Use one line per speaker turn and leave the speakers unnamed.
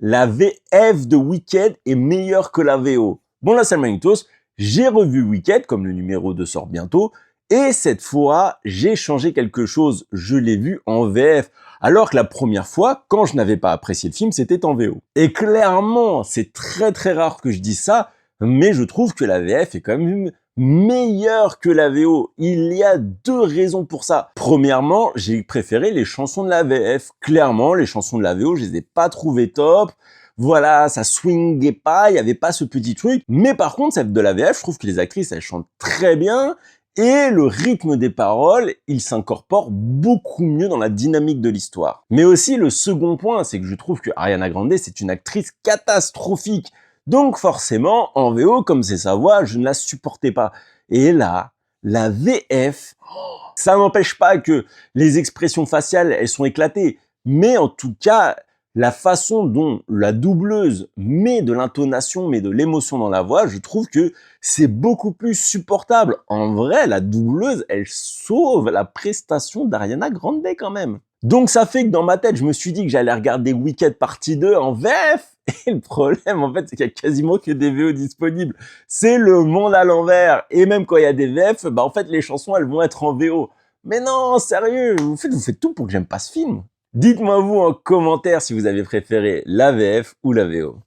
la VF de Wicked est meilleure que la VO. Bon là c'est le Magnetos, j'ai revu Wicked, comme le numéro 2 sort bientôt, et cette fois, j'ai changé quelque chose, je l'ai vu en VF, alors que la première fois, quand je n'avais pas apprécié le film, c'était en VO. Et clairement, c'est très rare que je dise ça, mais je trouve que la VF est quand même meilleure que la VO. Il y a deux raisons pour ça. Premièrement, j'ai préféré les chansons de la VF. Clairement, les chansons de la VO, je les ai pas trouvées top. Voilà, ça swingait pas, il y avait pas ce petit truc. Mais par contre, celle de la VF, je trouve que les actrices, elles chantent très bien. Et le rythme des paroles, il s'incorpore beaucoup mieux dans la dynamique de l'histoire. Mais aussi, le second point, c'est que je trouve que Ariana Grande, c'est une actrice catastrophique. Donc forcément, en VO, comme c'est sa voix, je ne la supportais pas. Et là, la VF, ça n'empêche pas que les expressions faciales, elles sont éclatées. Mais en tout cas, la façon dont la doubleuse met de l'intonation, met de l'émotion dans la voix, je trouve que c'est beaucoup plus supportable. En vrai, la doubleuse, elle sauve la prestation d'Ariana Grande quand même. Donc ça fait que dans ma tête, je me suis dit que j'allais regarder Wicked partie 2 en VF. Et le problème, en fait, c'est qu'il y a quasiment que des VO disponibles. C'est le monde à l'envers. Et même quand il y a des VF, bah en fait, les chansons, elles vont être en VO. Mais non, sérieux, vous faites tout pour que j'aime pas ce film. Dites-moi vous en commentaire si vous avez préféré la VF ou la VO.